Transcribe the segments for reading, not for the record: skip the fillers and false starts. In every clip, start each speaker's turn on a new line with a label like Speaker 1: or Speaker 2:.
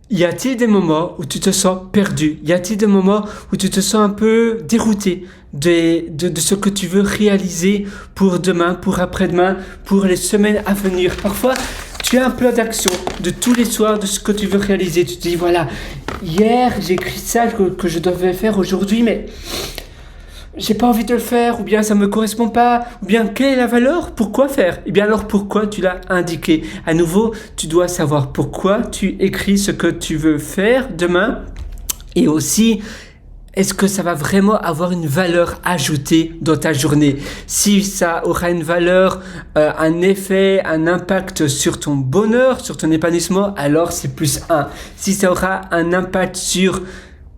Speaker 1: Y a-t-il des moments où tu te sens perdu? Y a-t-il des moments où tu te sens un peu dérouté de ce que tu veux réaliser pour demain, pour après-demain, pour les semaines à venir? Parfois, tu as un plan d'action de tous les soirs de ce que tu veux réaliser. Tu te dis, voilà, hier j'ai écrit ça que je devais faire aujourd'hui, mais j'ai pas envie de le faire, ou bien ça me correspond pas, ou bien quelle est la valeur? Pourquoi faire? Et bien alors pourquoi tu l'as indiqué? À nouveau, tu dois savoir pourquoi tu écris ce que tu veux faire demain, et aussi est-ce que ça va vraiment avoir une valeur ajoutée dans ta journée? Si ça aura une valeur, un effet, un impact sur ton bonheur, sur ton épanouissement, alors c'est plus 1. Si ça aura un impact sur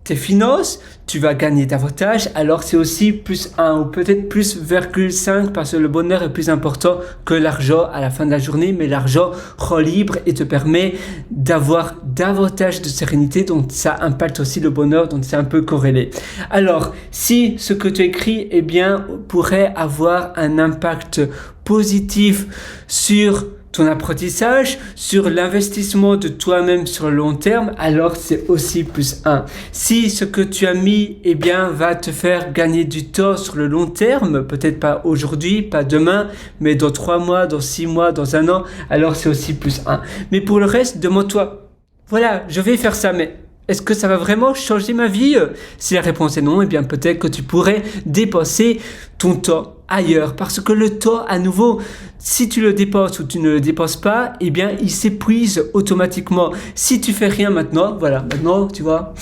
Speaker 1: tes finances, tu vas gagner davantage, alors c'est aussi plus 1 ou peut-être plus 0,5 parce que le bonheur est plus important que l'argent à la fin de la journée, mais l'argent rend libre et te permet d'avoir davantage de sérénité, donc ça impacte aussi le bonheur, donc c'est un peu corrélé. Alors, si ce que tu écris, eh bien, pourrait avoir un impact positif sur ton apprentissage, sur l'investissement de toi-même sur le long terme, alors c'est aussi plus 1. Si ce que tu as mis, eh bien, va te faire gagner du temps sur le long terme, peut-être pas aujourd'hui, pas demain, mais dans 3 mois, dans 6 mois, dans 1 an, alors c'est aussi plus 1. Mais pour le reste, demande-toi, voilà, je vais faire ça, mais est-ce que ça va vraiment changer ma vie? Si la réponse est non, eh bien peut-être que tu pourrais dépenser ton temps ailleurs. Parce que le temps, à nouveau, si tu le dépenses ou tu ne le dépenses pas, eh bien il s'épuise automatiquement. Si tu fais rien maintenant, voilà, maintenant tu vois,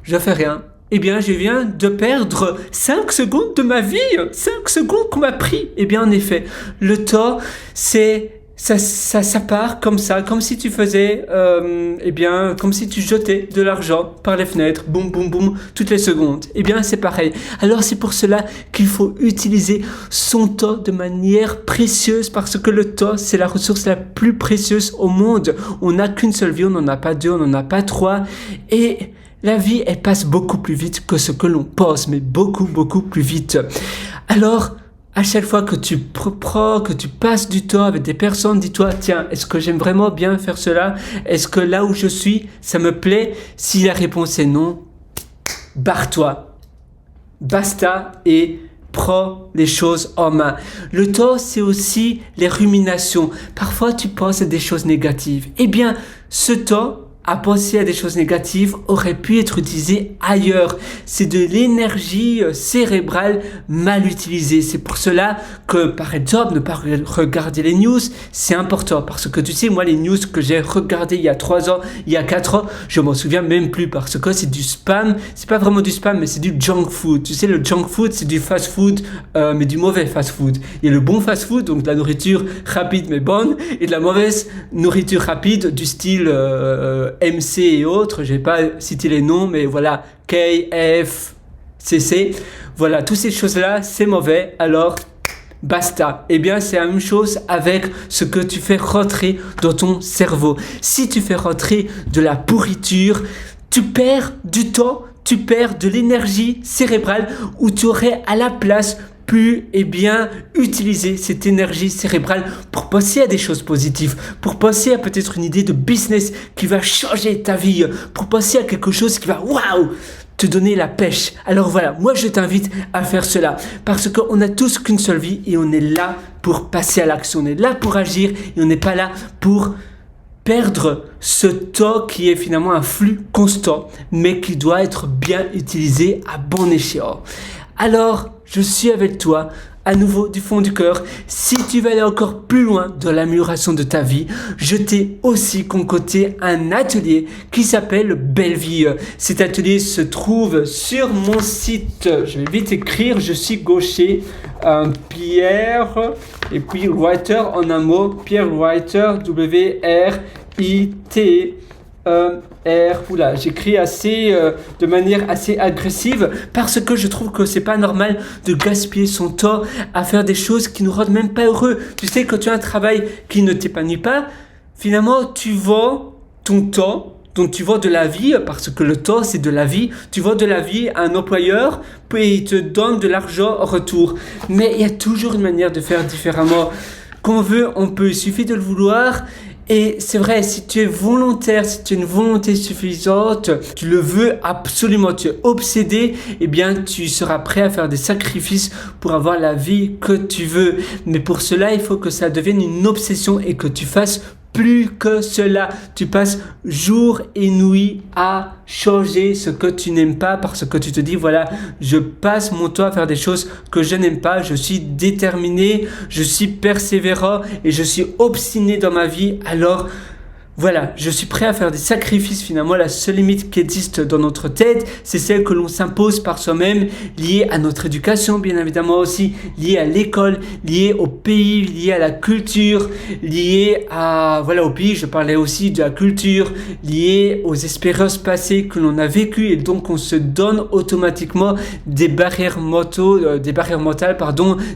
Speaker 1: je fais rien. Eh bien, je viens de perdre 5 secondes de ma vie. 5 secondes qu'on m'a pris. Eh bien, en effet, le temps, c'est... Ça part comme ça, comme si tu faisais, eh bien, comme si tu jetais de l'argent par les fenêtres, boum, boum, boum, toutes les secondes. Eh bien, c'est pareil. Alors, c'est pour cela qu'il faut utiliser son temps de manière précieuse, parce que le temps, c'est la ressource la plus précieuse au monde. On n'a qu'une seule vie, on n'en a pas 2, on n'en a pas 3, et la vie, elle passe beaucoup plus vite que ce que l'on pense, mais beaucoup, beaucoup plus vite. Alors, à chaque fois que tu prends, que tu passes du temps avec des personnes, dis-toi, tiens, est-ce que j'aime vraiment bien faire cela? Est-ce que là où je suis, ça me plaît? Si la réponse est non, barre-toi. Basta et prends les choses en main. Le temps, c'est aussi les ruminations. Parfois, tu penses à des choses négatives. Eh bien, ce temps, à penser à des choses négatives aurait pu être utilisé ailleurs. C'est de l'énergie cérébrale mal utilisée. C'est pour cela que, par exemple, ne pas regarder les news, c'est important. Parce que tu sais, moi, les news que j'ai regardées il y a 3 ans, il y a 4 ans, je m'en souviens même plus parce que c'est du spam. C'est pas vraiment du spam, mais c'est du junk food. Tu sais, le junk food, c'est du fast food, mais du mauvais fast food. Il y a le bon fast food, donc de la nourriture rapide mais bonne, et de la mauvaise nourriture rapide du style MC et autres, je vais pas citer les noms, mais voilà, KFCC, voilà, toutes ces choses-là, c'est mauvais, alors basta. Eh bien, c'est la même chose avec ce que tu fais rentrer dans ton cerveau. Si tu fais rentrer de la pourriture, tu perds du temps, tu perds de l'énergie cérébrale où tu aurais à la place pu utiliser cette énergie cérébrale pour penser à des choses positives, pour penser à peut-être une idée de business qui va changer ta vie, pour penser à quelque chose qui va te donner la pêche. Alors voilà, moi je t'invite à faire cela parce qu'on n'a tous qu'une seule vie et on est là pour passer à l'action, on est là pour agir et on n'est pas là pour perdre ce temps qui est finalement un flux constant mais qui doit être bien utilisé à bon escient. Alors, je suis avec toi, à nouveau du fond du cœur. Si tu veux aller encore plus loin dans l'amélioration de ta vie, je t'ai aussi concocté un atelier qui s'appelle Belle Vie. Cet atelier se trouve sur mon site. Je vais vite écrire, je suis gaucher. Pierre, et puis Writer en un mot, Pierre Writer, W-R-I-T. J'écris de manière assez agressive parce que je trouve que c'est pas normal de gaspiller son temps à faire des choses qui nous rendent même pas heureux. Tu sais, quand tu as un travail qui ne t'épanouit pas, finalement tu vends ton temps, donc tu vends de la vie, parce que le temps c'est de la vie, tu vends de la vie à un employeur, puis il te donne de l'argent en retour. Mais il y a toujours une manière de faire différemment. Qu'on veut, on peut, il suffit de le vouloir. Et c'est vrai, si tu es volontaire, si tu as une volonté suffisante, tu le veux absolument, tu es obsédé, eh bien tu seras prêt à faire des sacrifices pour avoir la vie que tu veux. Mais pour cela, il faut que ça devienne une obsession et que tu fasses plus que cela. Tu passes jour et nuit à changer ce que tu n'aimes pas parce que tu te dis voilà, je passe mon temps à faire des choses que je n'aime pas, je suis déterminé, je suis persévérant et je suis obstiné dans ma vie, alors voilà, je suis prêt à faire des sacrifices. Finalement, la seule limite qui existe dans notre tête, c'est celle que l'on s'impose par soi-même, liée à notre éducation, bien évidemment aussi, liée à l'école, liée au pays, liée à la culture, liée à, voilà, au pays, je parlais aussi de la culture, liée aux expériences passées que l'on a vécues, et donc on se donne automatiquement des barrières mentales,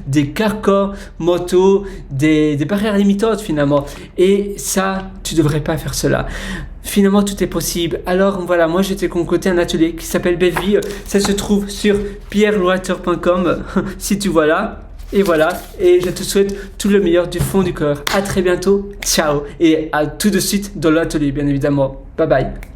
Speaker 1: des carcans mentaux, des barrières limitantes finalement. Et ça, tu devrais pas faire cela. Finalement, tout est possible. Alors voilà, moi je t'ai concocté un atelier qui s'appelle Belle Vie. Ça se trouve sur pierreloiter.com si tu vois là. Et voilà, et je te souhaite tout le meilleur du fond du cœur. À très bientôt, ciao, et à tout de suite dans l'atelier bien évidemment. Bye bye.